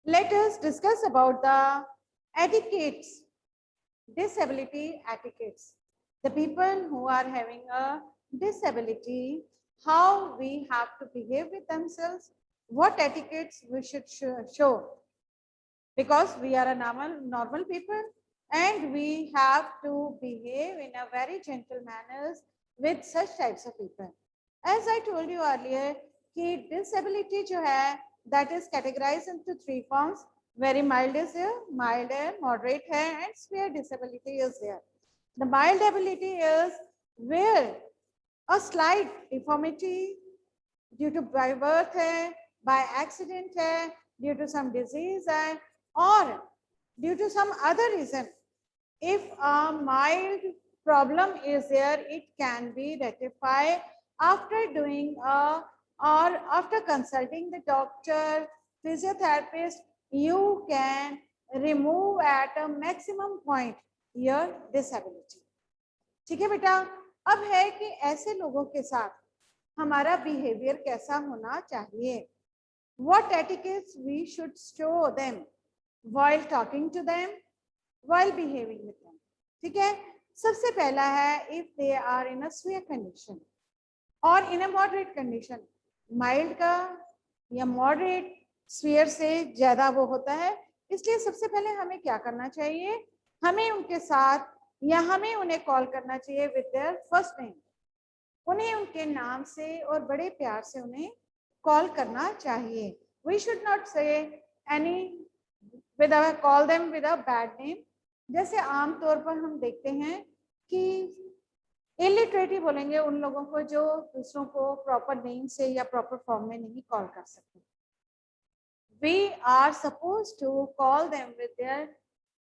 Let us discuss about the etiquettes, disability etiquettes. The people who are having a disability, how we have to behave with themselves, what etiquettes we should show, because we are a normal people and we have to behave in a very gentle manners with such types of people. As I told you earlier कि disability जो है that is categorized into three forms. Very mild is there, mild है, moderate है and severe disability is there. The mild ability is where a slight deformity due to by birth है, by accident है, due to some disease है, or due to some other reason. If a mild problem is there, it can be rectified after doing a or after consulting the doctor, physiotherapist. You can remove at a maximum point your disability. ठीक है बेटा, अब है कि ऐसे लोगों के साथ हमारा बिहेवियर कैसा होना चाहिए. What etiquettes we should show them while talking to them, while behaving with them. ठीक है, सबसे पहला है if they are in a severe condition or in a moderate condition. Mild का या मॉडरेट स्फीयर से ज्यादा वो होता है, इसलिए सबसे पहले हमें क्या करना चाहिए, हमें उनके साथ या हमें उन्हें कॉल करना चाहिए विद देयर फर्स्ट नेम. उन्हें उनके नाम से और बड़े प्यार से उन्हें कॉल करना चाहिए. वी शुड नॉट से any with call them with a bad name. जैसे आमतौर पर हम देखते हैं कि इलिटरेट ही बोलेंगे उन लोगों को जो दूसरों को प्रॉपर नेम से या प्रॉपर फॉर्म में नहीं कॉल कर सकते. We are suppose to call them with their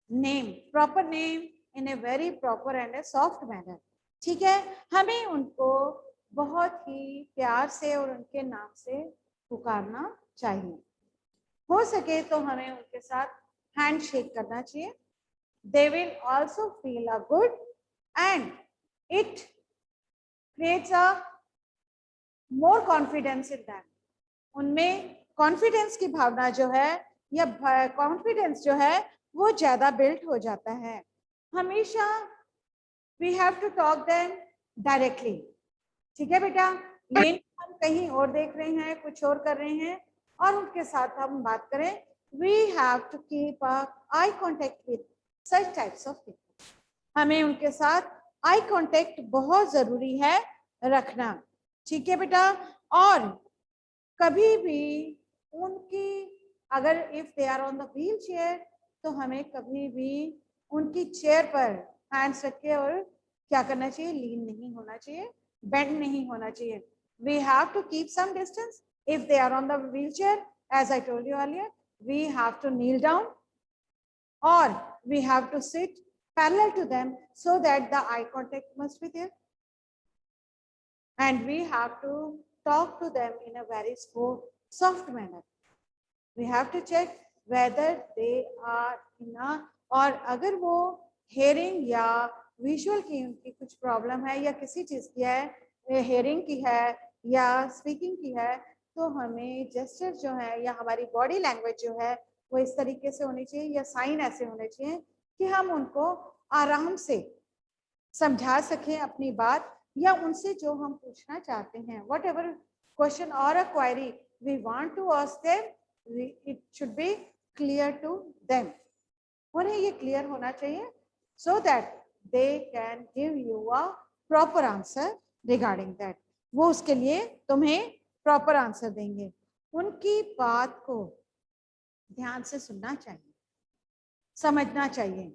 name, proper name, in a very proper and a soft manner. ठीक है, हमें उनको बहुत ही प्यार से और उनके नाम से पुकारना चाहिए. हो सके तो हमें उनके साथ हैंड शेक करना चाहिए. They will also feel a good and it creates a more confidence in them. उनमें कॉन्फिडेंस की भावना जो है या कॉन्फिडेंस जो है वो ज्यादा बिल्ड हो जाता है. हमेशा we have to talk them directly. ठीक है बेटा, ये हम कहीं और देख रहे हैं, कुछ और कर रहे हैं और उनके साथ हम बात करें. We have to keep eye contact with such types of people. हमें उनके साथ आई कांटेक्ट बहुत जरूरी है रखना. ठीक है बेटा, और कभी भी उनकी अगर if they are on the wheel chair तो हमें कभी भी उनकी चेयर पर हैंड्स रख के और क्या करना चाहिए, लीन नहीं होना चाहिए, बेंड नहीं होना चाहिए. We have to keep some distance. If they are on the wheel chair, as I told you earlier, we have to kneel down or we have to sit parallel to them so that the eye contact must be there, and we have to talk to them in a very soft manner. We have to check whether they are in a, और अगर वो hearing या visual की उनकी कुछ problem है या किसी चीज की है, hearing की है या speaking की है, तो हमें gesture जो है या हमारी body language जो है वो इस तरीके से होनी चाहिए या साइन ऐसे होने चाहिए कि हम उनको आराम से समझा सकें अपनी बात या उनसे जो हम पूछना चाहते हैं, वट एवर क्वेश्चन और a query we want to ask them, it should be clear to them. उन्हें ये क्लियर होना चाहिए so that they can give you a proper answer regarding that. वो उसके लिए तुम्हें प्रॉपर आंसर देंगे. उनकी बात को ध्यान से सुनना चाहिए, समझना चाहिए.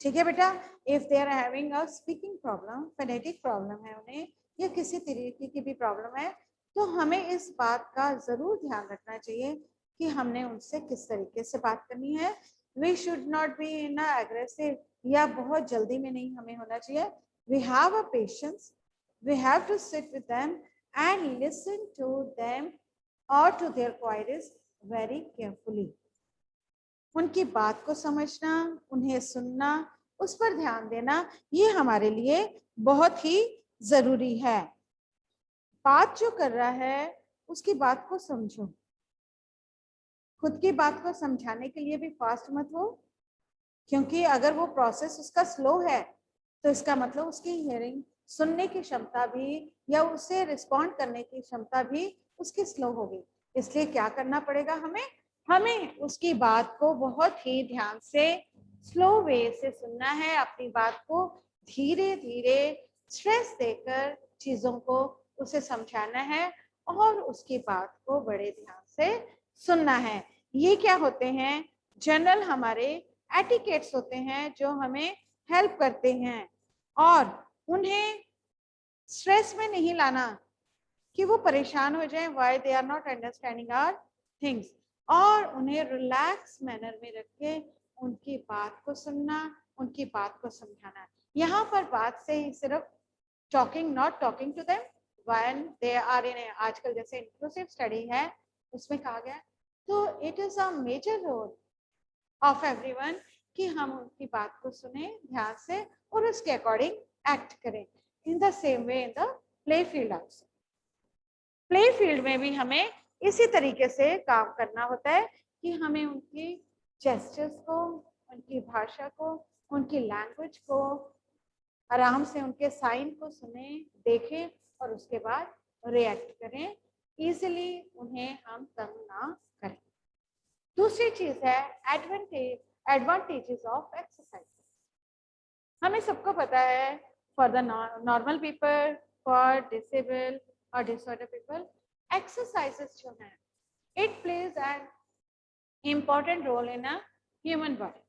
ठीक है बेटा, if they are having a speaking problem, phonetic problem है उन्हें या किसी तरीके की भी प्रॉब्लम है, तो हमें इस बात का जरूर ध्यान रखना चाहिए कि हमने उनसे किस तरीके से बात करनी है. We should not be in aggressive या बहुत जल्दी में नहीं हमें होना चाहिए. We have a patience, we have to sit with them and listen to them और to their queries very carefully. उनकी बात को समझना, उन्हें सुनना, उस पर ध्यान देना, ये हमारे लिए बहुत ही जरूरी है. बात जो कर रहा है उसकी बात को समझो, खुद की बात को समझाने के लिए भी फास्ट मत हो, क्योंकि अगर वो प्रोसेस उसका स्लो है तो इसका मतलब उसकी हियरिंग, सुनने की क्षमता भी या उसे रिस्पॉन्ड करने की क्षमता भी उसकी स्लो होगी। इसलिए क्या करना पड़ेगा हमें, हमें उसकी बात को बहुत ही ध्यान से स्लो वे से सुनना है, अपनी बात को धीरे धीरे स्ट्रेस देकर चीजों को उसे समझाना है और उसकी बात को बड़े ध्यान से सुनना है। ये क्या होते हैं, जनरल हमारे एटिकेट्स होते हैं जो हमें हेल्प करते हैं और उन्हें स्ट्रेस में नहीं लाना कि वो परेशान हो जाएं, why they are not understanding our things, और उन्हें रिलैक्स मैनर में रख के उनकी बात को सुनना, उनकी बात को समझाना। यहाँ पर बात से ही सिर्फ talking, not talking to them when they are in, आजकल जैसे इंक्लूसिव स्टडी है उसमें कहा गया, तो it is a major role of everyone कि हम उनकी बात को सुने ध्यान से और उसके अकॉर्डिंग एक्ट करें। In the same way in the play field also, play field में भी हमें इसी तरीके से काम करना होता है कि हमें उनकी जेस्चर्स को, उनकी भाषा को, उनकी लैंग्वेज को आराम से, उनके साइन को सुने, देखें और उसके बाद रिएक्ट करें, इजीली उन्हें हम तंग ना करें। दूसरी चीज है एडवांटेजेस ऑफ एक्सरसाइज। हमें सबको पता है for the normal people, for disable और डिसऑर्डर पीपल, एक्सरसाइजेस जो हैं it plays an important role in a human body.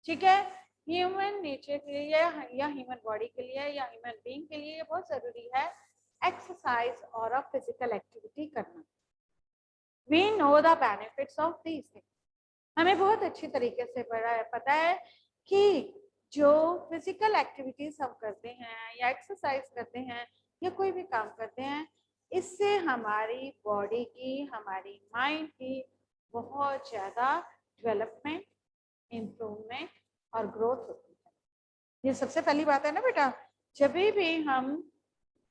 ठीक है, ह्यूमन नेचर के लिए या ह्यूमन बॉडी के लिए या ह्यूमन बीइंग के लिए बहुत जरूरी है एक्सरसाइज और फिजिकल एक्टिविटी करना। We know the benefits of these things. हमें बहुत अच्छी तरीके से पता है कि जो फिजिकल एक्टिविटीज हम करते हैं या एक्सरसाइज करते हैं या कोई भी काम करते हैं, इससे हमारी बॉडी की, हमारी माइंड की बहुत ज़्यादा डेवलपमेंट, इम्प्रूवमेंट और ग्रोथ होती है। ये सबसे पहली बात है ना बेटा, जब भी हम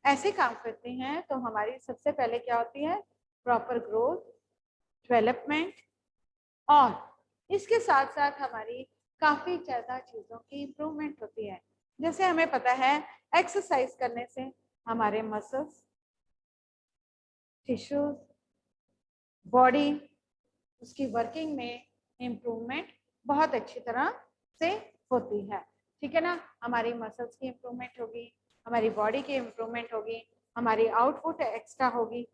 ऐसे काम करते हैं तो हमारी सबसे पहले क्या होती है, प्रॉपर ग्रोथ, डेवलपमेंट, और इसके साथ साथ हमारी काफी ज्यादा चीजों की इम्प्रूवमेंट होती है। जैसे हमें पता है एक्सरसाइज करने से हमारे मसल्स, टिश्यूज, बॉडी, उसकी वर्किंग में इम्प्रूवमेंट बहुत अच्छी तरह से होती है। ठीक है ना, हमारी मसल्स की इम्प्रूवमेंट होगी, हमारी बॉडी की इम्प्रूवमेंट होगी, हमारी आउटपुट एक्स्ट्रा होगी।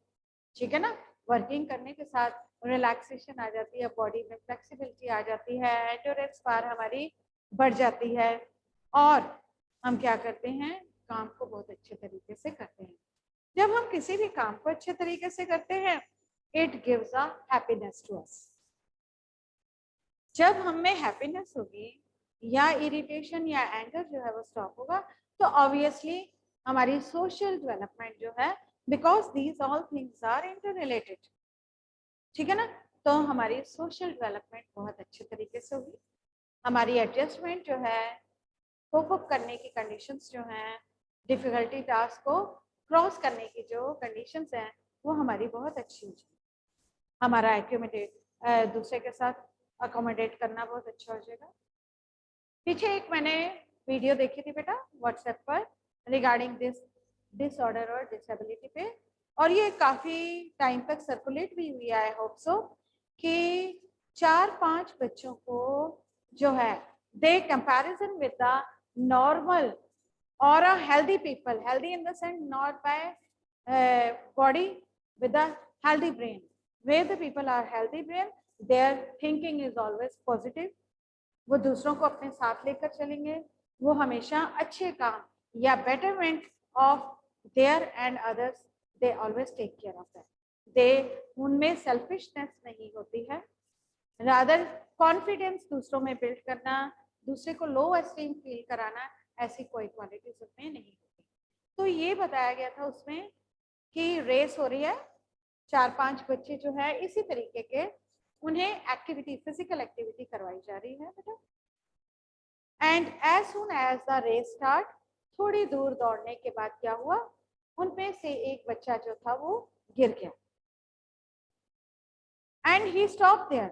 ठीक है ना, वर्किंग करने के साथ रिलैक्सेशन आ जाती है, बॉडी में फ्लेक्सिबिलिटी आ जाती है, एंड्योरेंस पावर हमारी बढ़ जाती है और हम क्या करते हैं, काम को बहुत अच्छे तरीके से करते हैं। जब हम किसी भी काम को अच्छे तरीके से करते हैं, it gives a happiness to us. जब हम में हैप्पीनेस होगी या इरिटेशन या एंगर जो है वो स्टॉप होगा, तो ऑब्वियसली हमारी सोशल डेवलपमेंट जो है, because these all things are interrelated, ठीक है ना, तो हमारी सोशल डेवलपमेंट बहुत अच्छे तरीके से होगी। हमारी एडजस्टमेंट जो है, कोप अप करने की कंडीशंस जो हैं, डिफिकल्टी टास्क को क्रॉस करने की जो कंडीशंस हैं, वो हमारी बहुत अच्छी हो जाएगी। हमारा एक्यूमेडेट, दूसरे के साथ अकोमोडेट करना बहुत अच्छा हो जाएगा। पीछे एक मैंने वीडियो देखी थी बेटा व्हाट्सएप पर रिगार्डिंग दिस डिसऑर्डर और डिसेबिलिटी पे, और ये काफी टाइम तक सर्कुलेट भी हुई है, आई होप सो, कि 4-5 बच्चों को जो है दे कंपैरिजन विद द नॉर्मल और a healthy people, healthy in the sense not by body, with a healthy brain, where the people are healthy brain, their thinking is always positive, वो दूसरों को अपने साथ लेकर चलेंगे, वो हमेशा अच्छे काम या betterment of their and others, they always take care of that, they, उनमें सेल्फिशनेस नहीं होती है, रादर कॉन्फिडेंस दूसरों में बिल्ड करना, दूसरे को लो एस्टीम फील कराना, ऐसी कोई क्वालिटीज उसमें नहीं होती। तो ये बताया गया था उसमें कि रेस हो रही है, 4-5 बच्चे जो है इसी तरीके के, उन्हें एक्टिविटी, फिजिकल एक्टिविटी करवाई जा रही है बेटा, and as soon as the race start, थोड़ी दूर दौड़ने के बाद क्या हुआ, उनमें से एक बच्चा जो था वो गिर गया, एंड ही स्टॉप देयर।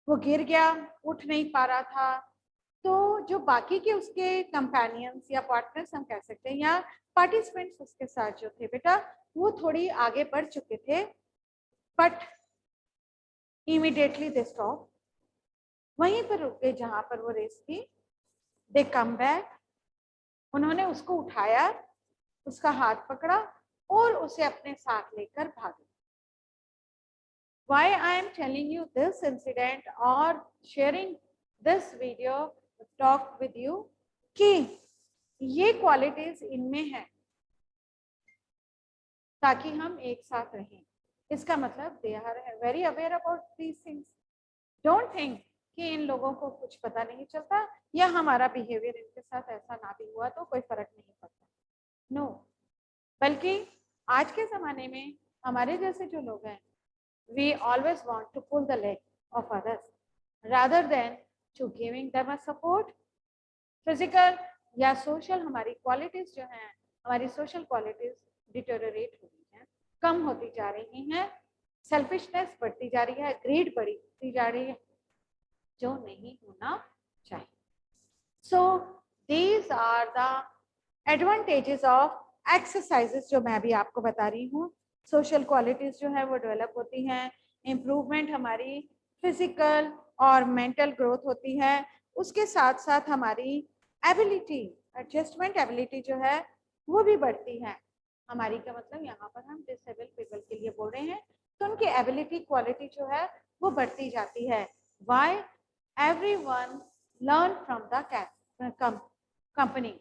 वो गिर गया, उठ नहीं पा रहा था, तो जो बाकी के उसके कंपेनियंस या पार्टनर्स हम कह सकते हैं या पार्टिसिपेंट्स उसके साथ जो थे बेटा, वो थोड़ी आगे बढ़ चुके थे, बट इमीडिएटली दे स्टॉप, वहीं पर रुक गए जहां पर वो रेस थी। दे कम बैक, उन्होंने उसको उठाया, उसका हाथ पकड़ा और उसे अपने साथ लेकर भागे। Why I am telling you this incident or sharing this video talk with you कि ये क्वालिटीज इनमें है ताकि हम एक साथ रहें। इसका मतलब they are very aware about these things. Don't think कि इन लोगों को कुछ पता नहीं चलता या हमारा बिहेवियर इनके साथ ऐसा ना भी हुआ तो कोई फर्क नहीं पड़ता। नो, बल्कि आज के जमाने में हमारे जैसे जो लोग हैं, we always want to pull the leg of others rather than to giving them a support. Physical या social हमारी qualities जो हैं, हमारी social qualities deteriorate हो रही हैं, कम होती जा रही हैं, selfishness बढ़ती जा रही है, greed बढ़ती जा रही है, जो नहीं होना चाहिए। So these are the advantages of exercises जो मैं भी आपको बता रही हूँ। सोशल क्वालिटीज जो है वो डेवलप होती हैं, इम्प्रूवमेंट हमारी फिजिकल और मेंटल ग्रोथ होती है, उसके साथ साथ हमारी एबिलिटी, एडजस्टमेंट एबिलिटी जो है वो भी बढ़ती है। हमारी का मतलब यहाँ पर हम डिसेबल पीपल के लिए बोल रहे हैं, तो उनकी एबिलिटी क्वालिटी जो है वो बढ़ती जाती है। Why? Everyone learn from the company.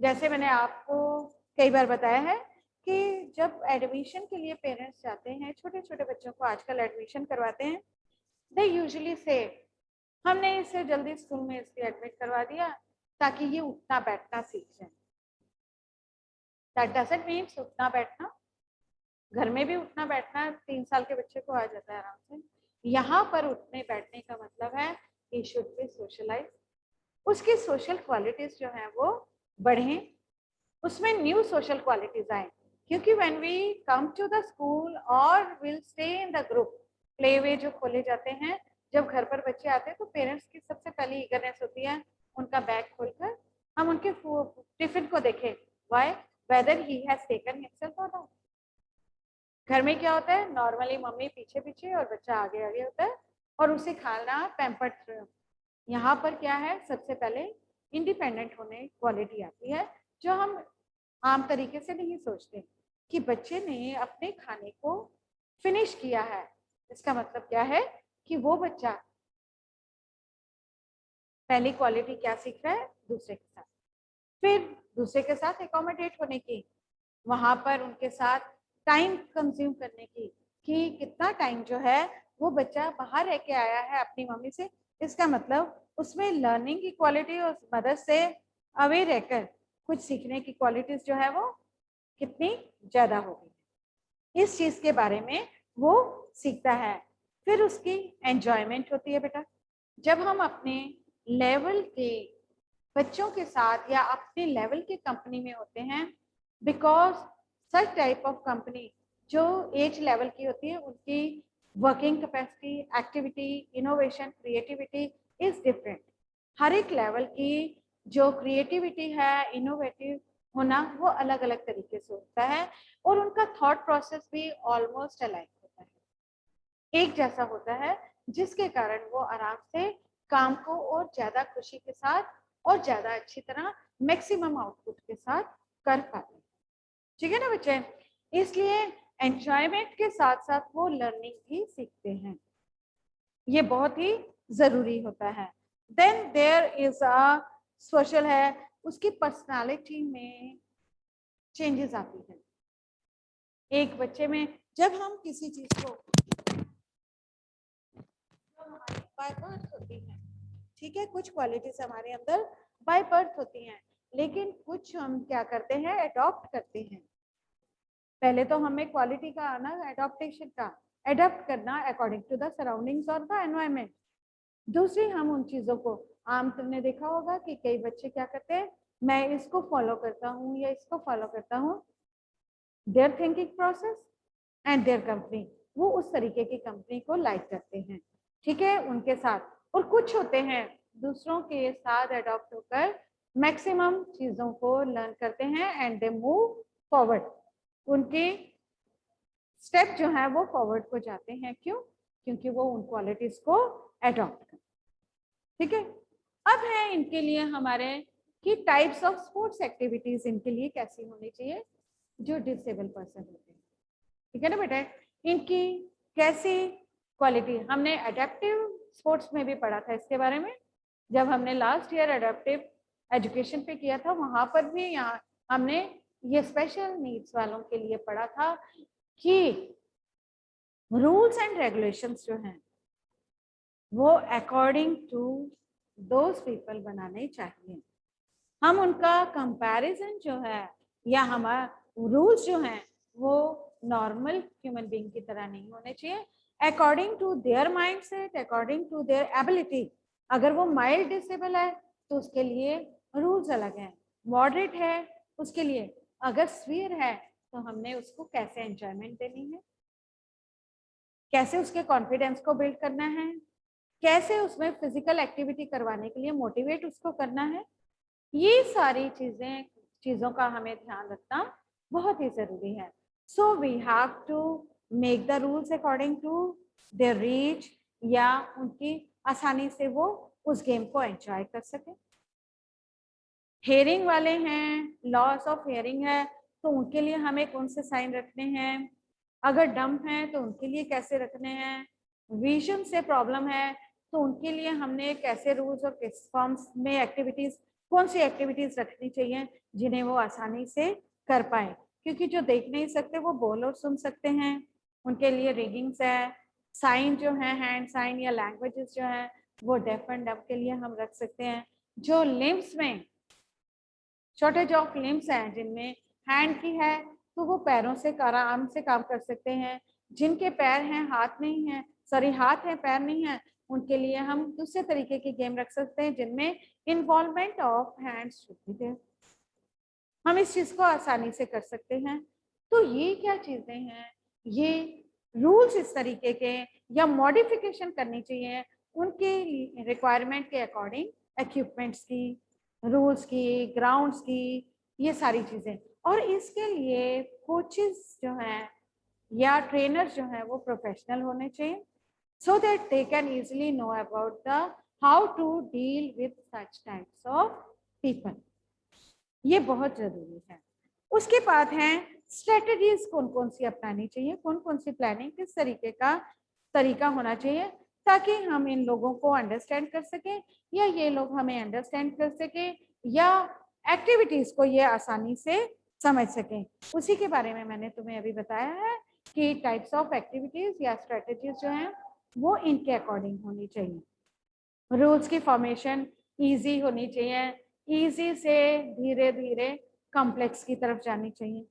जैसे मैंने आपको कई बार बताया है कि जब एडमिशन के लिए पेरेंट्स जाते हैं, छोटे छोटे बच्चों को आजकल एडमिशन करवाते हैं, दे यूजुअली से हमने इसे जल्दी स्कूल में इसलिए एडमिट करवा दिया ताकि ये उठना बैठना सीख जाए। दैट डजंट मीन उठना बैठना, घर में भी उठना बैठना 3 साल के बच्चे को आ जाता है आराम से। यहाँ पर उठने बैठने का मतलब है ही शुड बी सोशलाइज, उसकी सोशल क्वालिटीज जो है वो बढ़े, उसमें न्यू सोशल क्वालिटीज आए। क्योंकि when we come to the school और will stay in the group, play वे जो खोले जाते हैं, जब घर पर बच्चे आते हैं तो पेरेंट्स की सबसे पहली ईगरनेस होती है उनका बैग खोलकर हम उनके टिफिन को देखें, why, weather he has taken himself और नॉट। घर में क्या होता है, नॉर्मली मम्मी पीछे पीछे और बच्चा आगे आगे होता है और उसे खाना पैम्पर्ड। यहाँ पर क्या है, सबसे पहले इंडिपेंडेंट होने क्वालिटी आती है जो हम आम तरीके से नहीं सोचते कि बच्चे ने अपने खाने को फिनिश किया है। इसका मतलब क्या है कि वो बच्चा पहली क्वालिटी क्या सीख रहा है, दूसरे के साथ, फिर दूसरे के साथ एकोमोडेट होने की, वहां पर उनके साथ टाइम कंज्यूम करने की, कि कितना टाइम जो है वो बच्चा बाहर रह के आया है अपनी मम्मी से। इसका मतलब उसमें लर्निंग की क्वालिटी और मदर से अवे रहकर कुछ सीखने की क्वालिटीज जो है वो कितनी ज्यादा होगी, इस चीज के बारे में वो सीखता है। फिर उसकी एंजॉयमेंट होती है बेटा, जब हम अपने लेवल के बच्चों के साथ या अपने लेवल की कंपनी में होते हैं, because such type of company जो एज लेवल की होती है उनकी working capacity, activity, innovation, creativity is different. हर एक लेवल की जो क्रिएटिविटी है, इनोवेटिव होना, वो अलग अलग तरीके से होता है और उनका थॉट प्रोसेस भी ऑलमोस्ट अलाइक होता है, एक जैसा होता है, जिसके कारण वो आराम से काम को और ज्यादा खुशी के साथ और ज्यादा अच्छी तरह मैक्सिमम आउटपुट के साथ कर पाते हैं। ठीक है ना बच्चे? इसलिए एंजॉयमेंट के साथ साथ वो लर्निंग भी सीखते हैं, ये बहुत ही जरूरी होता है। Then there is a social है, उसकी पर्सनालिटी में चेंजेस आती है। एक बच्चे में जब हम किसी चीज को बाय बर्थ होती है, ठीक है, कुछ क्वालिटीज हमारे अंदर बाय बर्थ होती हैं, लेकिन कुछ हम क्या करते हैं, अडॉप्ट करते हैं। पहले तो हमें क्वालिटी का आना एडॉप्टेशन का, एडॉप्ट करना अकॉर्डिंग टू द सराउंडिंग्स और द एनवायरनमेंट। दूसरी, हम उन चीजों को, आम तुमने देखा होगा कि कई बच्चे क्या करते हैं, मैं इसको फॉलो करता हूँ या इसको फॉलो करता हूँ, there thinking process and their company, वो उस तरीके की कंपनी को लाइक करते हैं, ठीक है, उनके साथ। और कुछ होते हैं दूसरों के साथ अडॉप्ट होकर मैक्सिमम चीजों को लर्न करते हैं एंड दे मूव फॉरवर्ड, उनके स्टेप जो है वो फॉरवर्ड को जाते हैं। क्यों? क्योंकि वो उन क्वालिटीज को अडॉप्ट करते हैं, ठीक है। अब है इनके लिए हमारे कि टाइप्स ऑफ स्पोर्ट्स एक्टिविटीज इनके लिए कैसी होनी चाहिए जो डिसेबल पर्सन होते हैं, ठीक है ना बेटा। इनकी कैसी क्वालिटी, हमने अडेप्टिव स्पोर्ट्स में भी पढ़ा था इसके बारे में, जब हमने लास्ट ईयर अडेप्टिव एजुकेशन पे किया था, वहां पर भी यहाँ हमने ये स्पेशल नीड्स वालों के लिए पढ़ा था कि रूल्स एंड रेगुलेशंस जो हैं वो अकॉर्डिंग टू दोज पीपल बनाने चाहिए। हम उनका कंपैरिजन जो है या हमारा रूल्स जो हैं वो नॉर्मल ह्यूमन बीइंग की तरह नहीं होने चाहिए, according to their mindset, according to their ability. अगर वो माइल्ड डिसेबल है तो उसके लिए रूल्स अलग हैं, मॉडरेट है उसके लिए, अगर सीवियर है तो हमने उसको कैसे एंजॉयमेंट देनी है, कैसे उसके कॉन्फिडेंस को बिल्ड करना है, कैसे उसमें फिजिकल एक्टिविटी करवाने के लिए मोटिवेट उसको करना है, ये सारी चीजों का हमें ध्यान रखना बहुत ही जरूरी है। So we have to make the rules according to their reach, या उनकी आसानी से वो उस गेम को एंजॉय कर सके। हेयरिंग वाले हैं, लॉस ऑफ हेयरिंग है तो उनके लिए हमें कौन से साइन रखने हैं, अगर डम्प हैं तो उनके लिए कैसे रखने हैं, विजन से प्रॉब्लम है तो उनके लिए हमने कैसे रूल्स और किस फॉर्म्स में एक्टिविटीज, कौन सी एक्टिविटीज रखनी चाहिए जिन्हें वो आसानी से कर पाए, क्योंकि जो देख नहीं सकते वो बोल और सुन सकते हैं, उनके लिए रीडिंग्स है, साइन जो है हैंड साइन या लैंग्वेजेस जो है वो डेफ एंड डम्प के लिए हम रख सकते हैं। जो लिम्स में शॉर्टेज ऑफ लिम्स हैं, जिनमें हैंड की है तो वो पैरों से आराम से काम कर सकते हैं, जिनके पैर हैं हाथ नहीं है, सॉरी हाथ है पैर नहीं है, उनके लिए हम दूसरे तरीके की गेम रख सकते हैं जिनमें involvement of hands should be there, हम इस चीज को आसानी से कर सकते हैं। तो ये क्या चीजें हैं, ये रूल्स इस तरीके के या मॉडिफिकेशन करनी चाहिए उनके रिक्वायरमेंट के अकॉर्डिंग, इक्विपमेंट्स की, रूल्स की, ग्राउंड्स की, ये सारी चीजें। और इसके लिए कोचेस जो हैं या ट्रेनर्स जो हैं वो प्रोफेशनल होने चाहिए, so that they can easily know about the how to deal with such types of people, ये बहुत जरूरी है। उसके बाद है स्ट्रेटजीज कौन कौन सी अपनानी चाहिए, कौन कौन सी प्लानिंग किस तरीके का तरीका होना चाहिए ताकि हम इन लोगों को अंडरस्टैंड कर सकें या ये लोग हमें अंडरस्टैंड कर सकें या एक्टिविटीज को ये आसानी से समझ सकें। उसी के बारे में मैंने तुम्हें अभी बताया है कि टाइप्स ऑफ एक्टिविटीज या स्ट्रेटजीज जो हैं वो इनके अकॉर्डिंग होनी चाहिए। रूल्स की फॉर्मेशन इजी होनी चाहिए, इजी से धीरे धीरे कॉम्प्लेक्स की तरफ जानी चाहिए,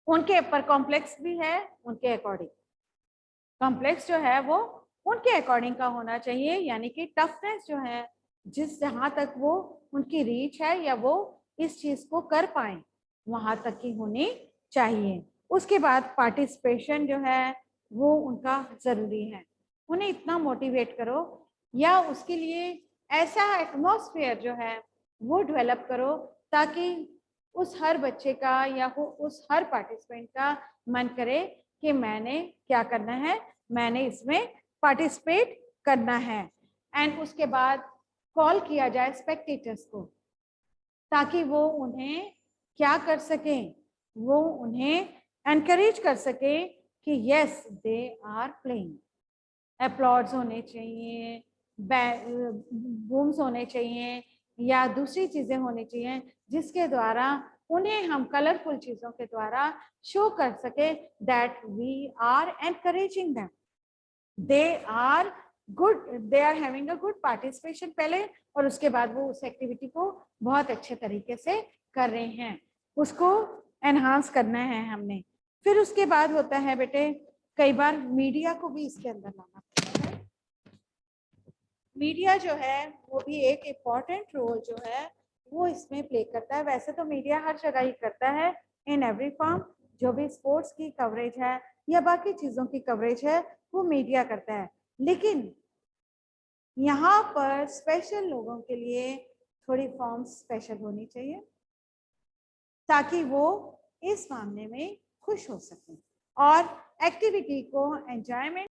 उनके ऊपर कॉम्प्लेक्स भी है उनके अकॉर्डिंग, कॉम्प्लेक्स जो है वो उनके अकॉर्डिंग का होना चाहिए, यानी कि टफनेस जो है जिस जहां तक वो उनकी रीच है या वो इस चीज को कर पाए वहां तक की होनी चाहिए। उसके बाद पार्टिसिपेशन जो है वो उनका जरूरी है, उन्हें इतना मोटिवेट करो या उसके लिए ऐसा एटमॉस्फेयर जो है वो डेवलप करो ताकि उस हर बच्चे का या उस हर पार्टिसिपेंट का मन करे कि मैंने क्या करना है, मैंने इसमें पार्टिसिपेट करना है। एंड उसके बाद कॉल किया जाए स्पेक्टेटर्स को ताकि वो उन्हें क्या कर सकें, वो उन्हें एनकरेज कर सके कि यस दे आर प्लेइंग, अप्लॉड्स होने चाहिए, बूम्स होने चाहिए या दूसरी चीजें होनी चाहिए जिसके द्वारा उन्हें हम कलरफुल चीजों के द्वारा शो कर सके that we are encouraging them, they are good, they are having a good participation पहले, और उसके बाद वो उस एक्टिविटी को बहुत अच्छे तरीके से कर रहे हैं, उसको एनहांस करना है हमने। फिर उसके बाद होता है बेटे कई बार मीडिया को भी इसके अंदर लाना पड़ता है, मीडिया जो है वो भी एक इम्पॉर्टेंट रोल जो है वो इसमें प्ले करता है। वैसे तो मीडिया हर जगह ही करता है इन एवरी फॉर्म, जो भी स्पोर्ट्स की कवरेज है या बाकी चीजों की कवरेज है वो मीडिया करता है, लेकिन यहाँ पर स्पेशल लोगों के लिए थोड़ी फॉर्म्स स्पेशल होनी चाहिए ताकि वो इस मामले में खुश हो सकें और एक्टिविटी को एंजॉयमेंट